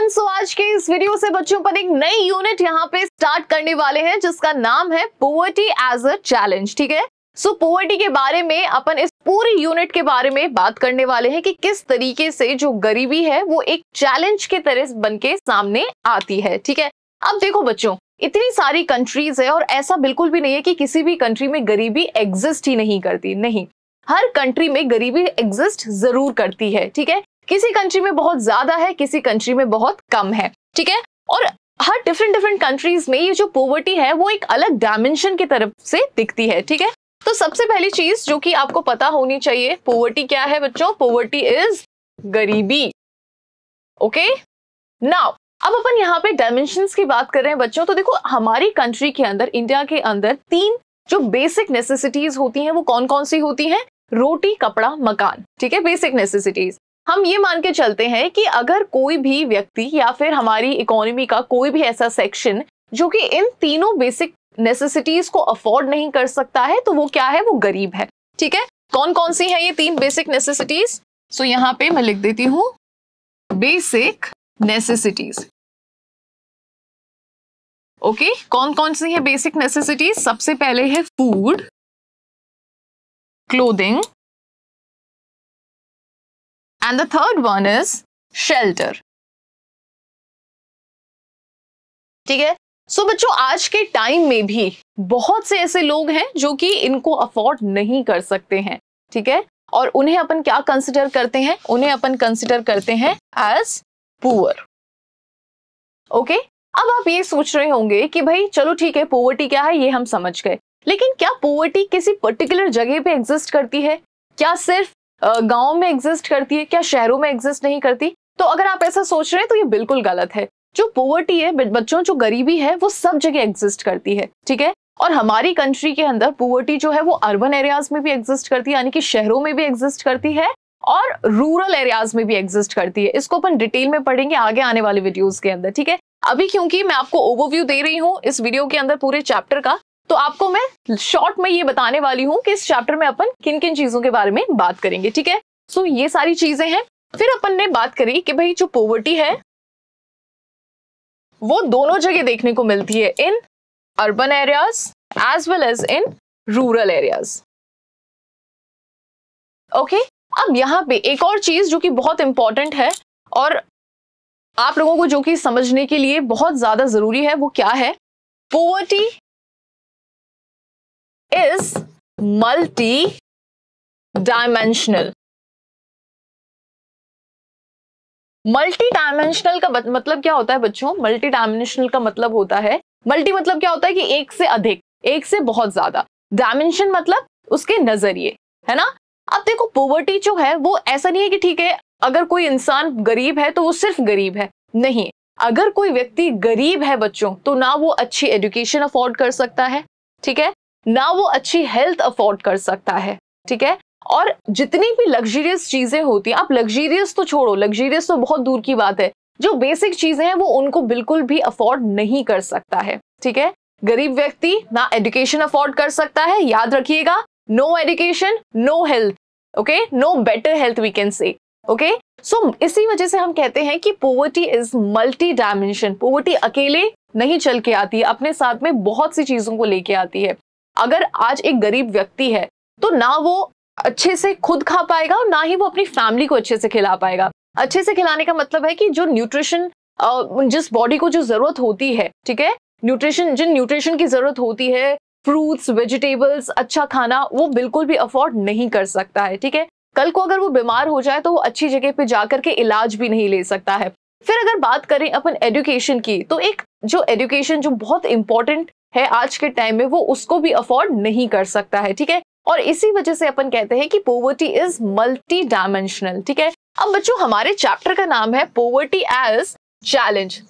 Everyone, सो आज के इस वीडियो से बच्चों पर एक नई यूनिट यहाँ पे स्टार्ट करने वाले हैं जिसका नाम है पॉवर्टी एज अ चैलेंज। ठीक है, सो पॉवर्टी के बारे में अपन इस पूरी यूनिट के बारे में बात करने वाले हैं कि किस तरीके से जो गरीबी है वो एक चैलेंज के तरह बन के सामने आती है। ठीक है, अब देखो बच्चों, इतनी सारी कंट्रीज है और ऐसा बिल्कुल भी नहीं है कि किसी भी कंट्री में गरीबी एग्जिस्ट ही नहीं करती। नहीं, हर कंट्री में गरीबी एग्जिस्ट जरूर करती है। ठीक है, किसी कंट्री में बहुत ज्यादा है, किसी कंट्री में बहुत कम है। ठीक है, और हर डिफरेंट कंट्रीज में ये जो पॉवर्टी है वो एक अलग डायमेंशन की तरफ से दिखती है। ठीक है, तो सबसे पहली चीज जो कि आपको पता होनी चाहिए, पॉवर्टी क्या है बच्चों? पॉवर्टी इज गरीबी। ओके, नाउ अब अपन यहाँ पे डायमेंशंस की बात कर रहे हैं बच्चों। तो देखो, हमारी कंट्री के अंदर, इंडिया के अंदर तीन जो बेसिक नेसेसिटीज होती हैं वो कौन कौन सी होती हैं? रोटी, कपड़ा, मकान। ठीक है, बेसिक नेसेसिटीज। हम ये मान के चलते हैं कि अगर कोई भी व्यक्ति या फिर हमारी इकोनॉमी का कोई भी ऐसा सेक्शन जो कि इन तीनों बेसिक नेसेसिटीज को अफोर्ड नहीं कर सकता है, तो वो क्या है? वो गरीब है। ठीक है, कौन कौन सी है ये तीन बेसिक नेसेसिटीज? सो यहां पे मैं लिख देती हूं बेसिक नेसेसिटीज। ओके, कौन कौन सी है बेसिक नेसेसिटीज? सबसे पहले है food, clothing, and the third one is shelter. ठीक है, सो बच्चों, आज के टाइम में भी बहुत से ऐसे लोग हैं जो कि इनको अफोर्ड नहीं कर सकते हैं। ठीक है, और उन्हें अपन क्या कंसिडर करते हैं? उन्हें अपन कंसिडर करते हैं एज पुअर। ओके, अब आप ये सोच रहे होंगे कि भाई चलो ठीक है, पॉवर्टी क्या है ये हम समझ गए, लेकिन क्या पॉवर्टी किसी पर्टिकुलर जगह पे एग्जिस्ट करती है? क्या सिर्फ गांव में एग्जिस्ट करती है? क्या शहरों में एग्जिस्ट नहीं करती? तो अगर आप ऐसा सोच रहे हैं तो ये बिल्कुल गलत है। जो पॉवर्टी है बच्चों, जो गरीबी है वो सब जगह एग्जिस्ट करती है। ठीक है, और हमारी कंट्री के अंदर पॉवर्टी जो है वो अर्बन एरियाज में भी एग्जिस्ट करती है, यानी कि शहरों में भी एग्जिस्ट करती है, और रूरल एरियाज में भी एग्जिस्ट करती है। इसको अपन डिटेल में पढ़ेंगे आगे आने वाले वीडियोज के अंदर। ठीक है, अभी क्योंकि मैं आपको ओवरव्यू दे रही हूँ इस वीडियो के अंदर पूरे चैप्टर का, तो आपको मैं शॉर्ट में ये बताने वाली हूं कि इस चैप्टर में अपन किन किन चीजों के बारे में बात करेंगे। ठीक है, सो ये सारी चीजें हैं। फिर अपन ने बात करी कि भाई जो पॉवर्टी है वो दोनों जगह देखने को मिलती है, in urban areas as well as in rural areas. Okay, अब यहां पे एक और चीज जो कि बहुत इंपॉर्टेंट है और आप लोगों को जो कि समझने के लिए बहुत ज्यादा जरूरी है, वो क्या है? Poverty is multi-dimensional. Multi dimensional का मतलब क्या होता है बच्चों? मल्टी डायमेंशनल का मतलब होता है, मल्टी मतलब क्या होता है कि एक से अधिक, एक से बहुत ज्यादा, डायमेंशन मतलब उसके नजरिए, है ना। अब देखो, पॉवर्टी जो है वो ऐसा नहीं है कि ठीक है अगर कोई इंसान गरीब है तो वो सिर्फ गरीब है। नहीं, अगर कोई व्यक्ति गरीब है बच्चों तो ना वो अच्छी एजुकेशन अफोर्ड कर सकता है, ठीक है, ना वो अच्छी हेल्थ अफोर्ड कर सकता है। ठीक है, और जितनी भी लग्जरियस चीजें होती हैं, आप लग्जरियस तो छोड़ो, लग्जरियस तो बहुत दूर की बात है, जो बेसिक चीजें हैं वो उनको बिल्कुल भी अफोर्ड नहीं कर सकता है। ठीक है, गरीब व्यक्ति ना एजुकेशन अफोर्ड कर सकता है, याद रखिएगा, no education no health. Okay, no better health we can say. Okay, so इसी वजह से हम कहते हैं कि poverty is multi dimension. Poverty अकेले नहीं चल के आती है, अपने साथ में बहुत सी चीजों को लेके आती है। अगर आज एक गरीब व्यक्ति है तो ना वो अच्छे से खुद खा पाएगा और ना ही वो अपनी फैमिली को अच्छे से खिला पाएगा। अच्छे से खिलाने का मतलब है कि जो न्यूट्रिशन, जिस बॉडी को जो जरूरत होती है, ठीक है, जिन न्यूट्रिशन की जरूरत होती है, फ्रूट्स, वेजिटेबल्स, अच्छा खाना, वो बिल्कुल भी अफोर्ड नहीं कर सकता है। ठीक है, कल को अगर वो बीमार हो जाए तो वो अच्छी जगह पे जाकर के इलाज भी नहीं ले सकता है। फिर अगर बात करें अपन एजुकेशन की, तो एक जो एजुकेशन जो बहुत इंपॉर्टेंट है आज के टाइम में, वो उसको भी अफोर्ड नहीं कर सकता है। ठीक है, और इसी वजह से अपन कहते हैं कि पॉवर्टी इज मल्टी डायमेंशनल। ठीक है, अब बच्चों, हमारे चैप्टर का नाम है पॉवर्टी एज चैलेंज।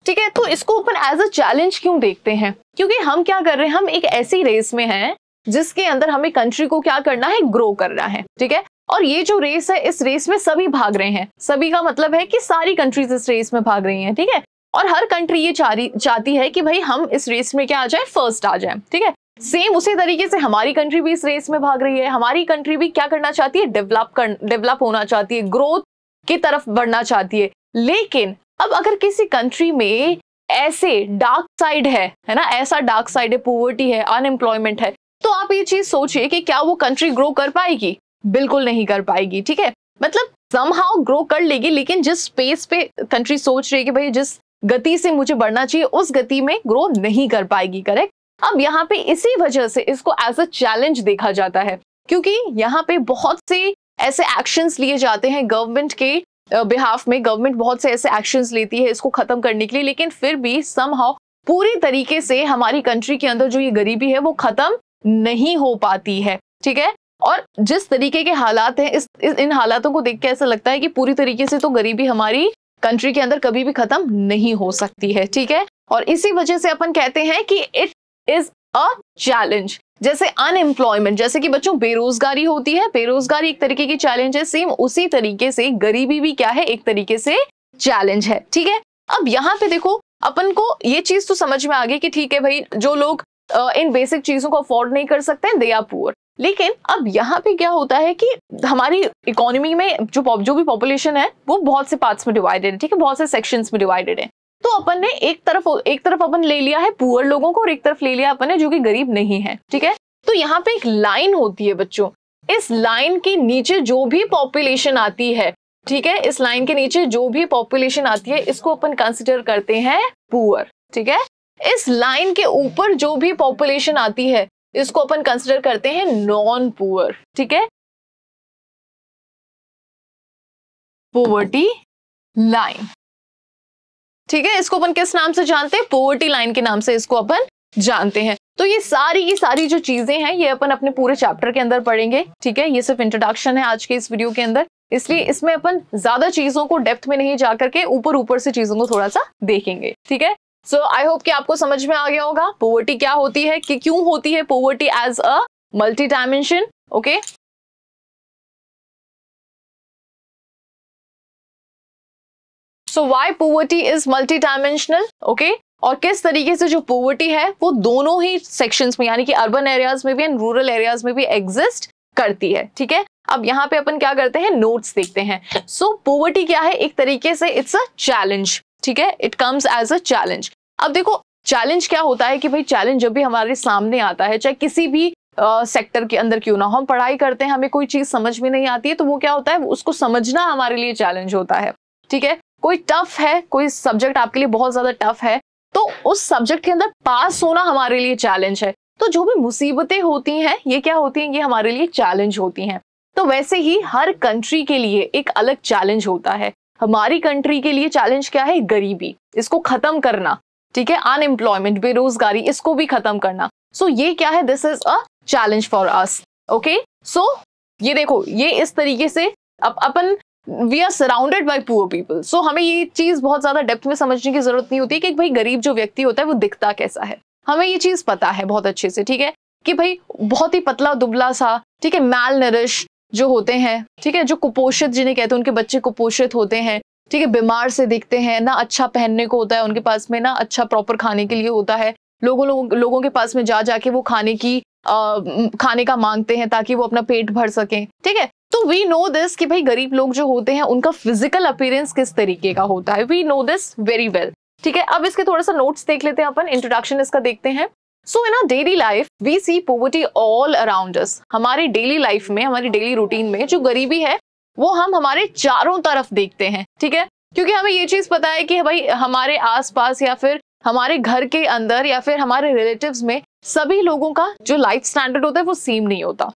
ठीक है, तो इसको अपन एज अ चैलेंज क्यों देखते हैं? क्योंकि हम क्या कर रहे हैं, हम एक ऐसी रेस में हैं जिसके अंदर हमें कंट्री को क्या करना है? ग्रो करना है। ठीक है, और ये जो रेस है, इस रेस में सभी भाग रहे हैं। सभी का मतलब है कि सारी कंट्रीज इस रेस में भाग रही हैं। ठीक है, और हर कंट्री ये चाहती है कि भाई हम इस रेस में क्या आ जाए? फर्स्ट आ जाए। ठीक है, सेम उसी तरीके से हमारी कंट्री भी इस रेस में भाग रही है। हमारी कंट्री भी क्या करना चाहती है? डेवलप होना चाहती है, ग्रोथ की तरफ बढ़ना चाहती है। लेकिन अब अगर किसी कंट्री में ऐसे डार्क साइड है ना, ऐसा डार्क साइड है, पॉवर्टी है, अनएम्प्लॉयमेंट है, तो आप ये चीज सोचिए कि क्या वो कंट्री ग्रो कर पाएगी? बिल्कुल नहीं कर पाएगी। ठीक है, मतलब समहाउ ग्रो कर लेगी, लेकिन जिस स्पेस पे कंट्री सोच रही है कि भाई जिस गति से मुझे बढ़ना चाहिए उस गति में ग्रो नहीं कर पाएगी। करेक्ट। अब यहाँ पे इसी वजह से इसको एज अ चैलेंज देखा जाता है, क्योंकि यहाँ पे बहुत से ऐसे एक्शंस लिए जाते हैं गवर्नमेंट के बिहाफ में। गवर्नमेंट बहुत से ऐसे एक्शंस लेती है इसको खत्म करने के लिए, लेकिन फिर भी समहाउ पूरी तरीके से हमारी कंट्री के अंदर जो ये गरीबी है वो खत्म नहीं हो पाती है। ठीक है, और जिस तरीके के हालात हैं इन हालातों को देख के ऐसा लगता है कि पूरी तरीके से तो गरीबी हमारी कंट्री के अंदर कभी भी खत्म नहीं हो सकती है। ठीक है, और इसी वजह से अपन कहते हैं कि इट इज अ चैलेंज। जैसे अनएम्प्लॉयमेंट, जैसे कि बच्चों बेरोजगारी होती है, बेरोजगारी एक तरीके की चैलेंज है, सेम उसी तरीके से गरीबी भी क्या है, एक तरीके से चैलेंज है। ठीक है, अब यहाँ पे देखो अपन को ये चीज तो समझ में आ गई कि ठीक है भाई, जो लोग इन बेसिक चीजों को अफोर्ड नहीं कर सकते दे आर पुअर। लेकिन अब यहाँ पे क्या होता है कि हमारी इकोनॉमी में जो भी पॉपुलेशन है वो बहुत से पार्ट्स में डिवाइडेड है। ठीक है, बहुत से सेक्शंस में डिवाइडेड है। तो अपन ने एक तरफ अपन ले लिया है पुअर लोगों को और एक तरफ ले लिया अपन ने जो कि गरीब नहीं है। ठीक है, तो यहाँ पे एक लाइन होती है बच्चों, इस लाइन के नीचे जो भी पॉपुलेशन आती है, ठीक है, इस लाइन के नीचे जो भी पॉपुलेशन आती है इसको अपन कंसिडर करते हैं पुअर। ठीक है, इस लाइन के ऊपर जो भी पॉपुलेशन आती है इसको अपन कंसिडर करते हैं नॉन पुअर। ठीक है, पॉवर्टी लाइन। ठीक है, इसको अपन किस नाम से जानते हैं? पॉवर्टी लाइन के नाम से इसको अपन जानते हैं। तो ये सारी जो चीजें हैं ये अपन अपने पूरे चैप्टर के अंदर पढ़ेंगे। ठीक है, ये सिर्फ इंट्रोडक्शन है आज के इस वीडियो के अंदर, इसलिए इसमें अपन ज्यादा चीजों को डेप्थ में नहीं जाकर के ऊपर से चीजों को थोड़ा सा देखेंगे। ठीक है, सो आई होप कि आपको समझ में आ गया होगा पॉवर्टी क्या होती है, कि क्यों होती है poverty as a multi dimension. Okay, so why poverty is multi dimensional. Okay, और किस तरीके से जो पॉवर्टी है वो दोनों ही सेक्शंस में यानी कि अर्बन एरियाज में भी एंड रूरल एरियाज में भी एग्जिस्ट करती है। ठीक है, अब यहाँ पे अपन क्या करते हैं, नोट्स देखते हैं। सो पॉवर्टी क्या है, एक तरीके से इट्स अ चैलेंज। ठीक है, it comes as a challenge. अब देखो चैलेंज क्या होता है कि भाई चैलेंज जब भी हमारे सामने आता है, चाहे किसी भी सेक्टर के अंदर क्यों ना हो, हम पढ़ाई करते हैं, हमें कोई चीज समझ में नहीं आती है, तो वो क्या होता है, उसको समझना हमारे लिए चैलेंज होता है। ठीक है, कोई टफ है, कोई सब्जेक्ट आपके लिए बहुत ज्यादा टफ है, तो उस सब्जेक्ट के अंदर पास होना हमारे लिए चैलेंज है। तो जो भी मुसीबतें होती हैं ये क्या होती हैं, ये हमारे लिए चैलेंज होती हैं। तो वैसे ही हर कंट्री के लिए एक अलग चैलेंज होता है। हमारी कंट्री के लिए चैलेंज क्या है, गरीबी, इसको खत्म करना। ठीक है, अनएम्प्लॉयमेंट, बेरोजगारी, इसको भी खत्म करना। सो ये क्या है, this is a challenge for us. Okay, so ये देखो, ये इस तरीके से अपन we are surrounded by poor people. So हमें ये चीज बहुत ज्यादा डेप्थ में समझने की जरूरत नहीं होती कि भाई गरीब जो व्यक्ति होता है वो दिखता कैसा है, हमें ये चीज पता है बहुत अच्छे से। ठीक है, कि भाई बहुत ही पतला दुबला सा, ठीक है, मैल नरिश जो होते हैं, ठीक है, जो कुपोषित जिन्हें कहते हैं, उनके बच्चे कुपोषित होते हैं, ठीक है, बीमार से दिखते हैं, ना अच्छा पहनने को होता है उनके पास में, ना अच्छा प्रॉपर खाने के लिए होता है। लोगों के पास में जाके वो खाने का मांगते हैं ताकि वो अपना पेट भर सकें। ठीक है, तो वी नो दिस कि भाई गरीब लोग जो होते हैं उनका फिजिकल अपीयरेंस किस तरीके का होता है, we know this very well. ठीक है, अब इसके थोड़ा सा नोट्स देख लेते हैं अपन, इंट्रोडक्शन इसका देखते हैं। So in our daily life we see poverty all around us. हमारी डेली लाइफ में, हमारी डेली रूटीन में जो गरीबी है वो हम हमारे चारों तरफ देखते हैं। ठीक है, क्योंकि हमें ये चीज पता है कि भाई हमारे आसपास या फिर हमारे घर के अंदर या फिर हमारे रिलेटिव्स में सभी लोगों का जो लाइफ स्टैंडर्ड होता है वो सेम नहीं होता।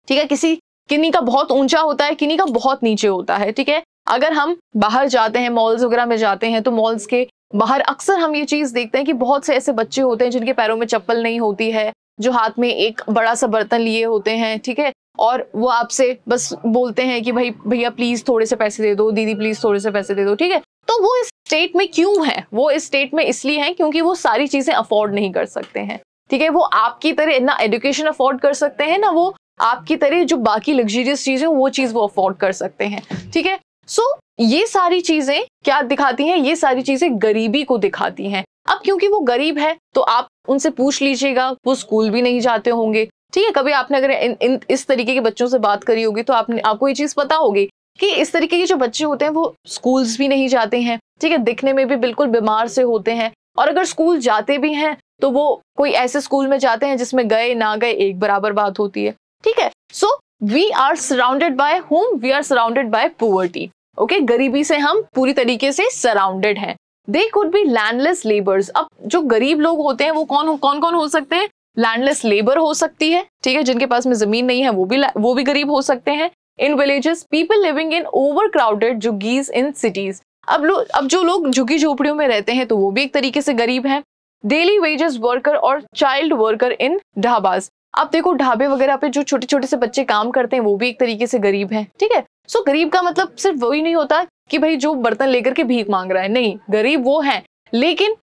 ठीक है, किन्हीं का बहुत ऊंचा होता है, किन्हीं का बहुत नीचे होता है। ठीक है, अगर हम बाहर जाते हैं, मॉल्स वगैरह में जाते हैं, तो मॉल्स के बाहर अक्सर हम ये चीज देखते हैं कि बहुत से ऐसे बच्चे होते हैं जिनके पैरों में चप्पल नहीं होती है, जो हाथ में एक बड़ा सा बर्तन लिए होते हैं। ठीक है, और वो आपसे बस बोलते हैं कि भाई भैया प्लीज थोड़े से पैसे दे दो, दीदी प्लीज थोड़े से पैसे दे दो। ठीक है, तो वो इस स्टेट में क्यों है, वो इस स्टेट में इसलिए है क्योंकि वो सारी चीजें अफोर्ड नहीं कर सकते हैं। ठीक है, वो आपकी तरह ना एजुकेशन अफोर्ड कर सकते हैं, ना वो आपकी तरह जो बाकी लग्जरियस चीजें वो चीज वो अफोर्ड कर सकते हैं। ठीक है, सो ये सारी चीजें क्या दिखाती हैं, ये सारी चीजें गरीबी को दिखाती हैं। अब क्योंकि वो गरीब है तो आप उनसे पूछ लीजिएगा, वो स्कूल भी नहीं जाते होंगे। ठीक है, कभी आपने अगर इस तरीके के बच्चों से बात करी होगी तो आपको ये चीज पता होगी कि इस तरीके के जो बच्चे होते हैं वो स्कूल्स भी नहीं जाते हैं, ठीक है, दिखने में भी बिल्कुल बीमार से होते हैं, और अगर स्कूल जाते भी हैं तो वो कोई ऐसे स्कूल में जाते हैं जिसमें गए ना गए एक बराबर बात होती है, ठीक है। So we are surrounded by whom? We are surrounded by poverty. Okay, गरीबी से हम पूरी तरीके से सराउंडेड हैं। They could be landless labours. अब जो गरीब लोग होते हैं वो कौन कौन हो सकते हैं? लैंडलेस लेबर हो सकती है, ठीक है, जिनके पास में जमीन नहीं है वो भी गरीब हो सकते हैं। In villages people living in over crowded jhuggis in cities. अब जो लोग झुग्गी झोपड़ियों में रहते हैं तो वो भी एक तरीके से गरीब हैं। डेली वेजेस वर्कर और चाइल्ड वर्कर इन ढाबाज। आप देखो ढाबे वगैरह पे जो छोटे छोटे से बच्चे काम करते हैं वो भी एक तरीके से गरीब हैं, ठीक है। सो गरीब का मतलब सिर्फ वही नहीं होता कि भाई जो बर्तन लेकर के भीख मांग रहा है, नहीं, गरीब वो है, लेकिन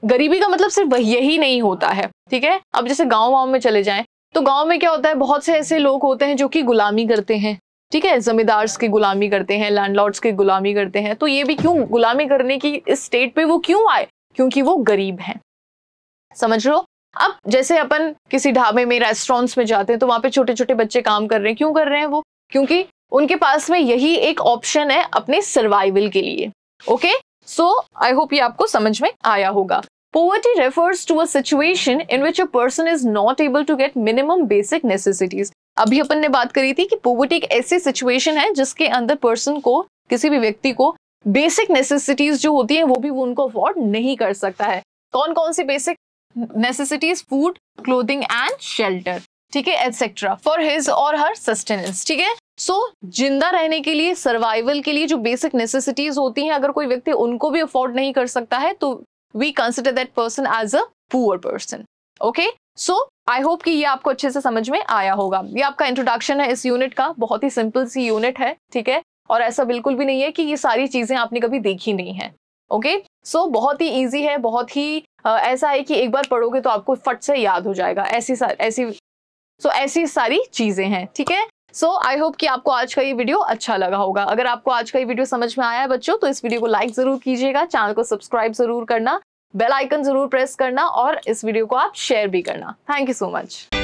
गरीबी का मतलब सिर्फ यही नहीं होता है, ठीक है। अब जैसे गाँव में चले जाएं तो गाँव में क्या होता है, बहुत से ऐसे लोग होते हैं जो कि गुलामी करते हैं, ठीक है, जमींदार्स की गुलामी करते हैं, लैंडलॉर्ड्स की गुलामी करते हैं। तो ये भी क्यों गुलामी करने की इस स्टेट पे वो क्यों आए? क्योंकि वो गरीब हैं, समझ रहे हो। अब जैसे अपन किसी ढाबे में, रेस्टोरेंट्स में जाते हैं तो वहां पे छोटे छोटे बच्चे काम कर रहे हैं, क्यों कर रहे हैं वो? क्योंकि उनके पास में यही एक ऑप्शन है अपने सर्वाइवल के लिए। ओके, सो आई होप ये आपको समझ में आया होगा। Poverty refers to a situation in which a person is not able to get minimum basic necessities. अभी अपन ने बात करी थी कि poverty एक ऐसी सिचुएशन है जिसके अंदर पर्सन को, किसी भी व्यक्ति को बेसिक नेसेसिटीज जो होती हैं वो भी वो उनको अफोर्ड नहीं कर सकता है। कौन कौन सी basic necessities? Food, clothing and shelter, ठीक है, एटसेट्रा, फॉर हिज और हर सस्टेनेंस, ठीक है। सो जिंदा रहने के लिए, सर्वाइवल के लिए जो बेसिक नेसेसिटीज होती हैं, अगर कोई व्यक्ति उनको भी अफोर्ड नहीं कर सकता है तो we consider that person as a poor person. Okay, so I hope कि ये आपको अच्छे से समझ में आया होगा। ये आपका इंट्रोडक्शन है इस यूनिट का, बहुत ही सिंपल सी यूनिट है, ठीक है, और ऐसा बिल्कुल भी नहीं है कि ये सारी चीजें आपने कभी देखी नहीं है। ओके, सो बहुत ही इजी है, बहुत ही ऐसा है कि एक बार पढ़ोगे तो आपको फट से याद हो जाएगा, ऐसी सारी चीजें हैं, ठीक है। सो आई होप कि आपको आज का ये वीडियो अच्छा लगा होगा। अगर आपको आज का ये वीडियो समझ में आया है बच्चों, तो इस वीडियो को लाइक जरूर कीजिएगा, चैनल को सब्सक्राइब जरूर करना, बेल आइकन जरूर प्रेस करना और इस वीडियो को आप शेयर भी करना। Thank you so much.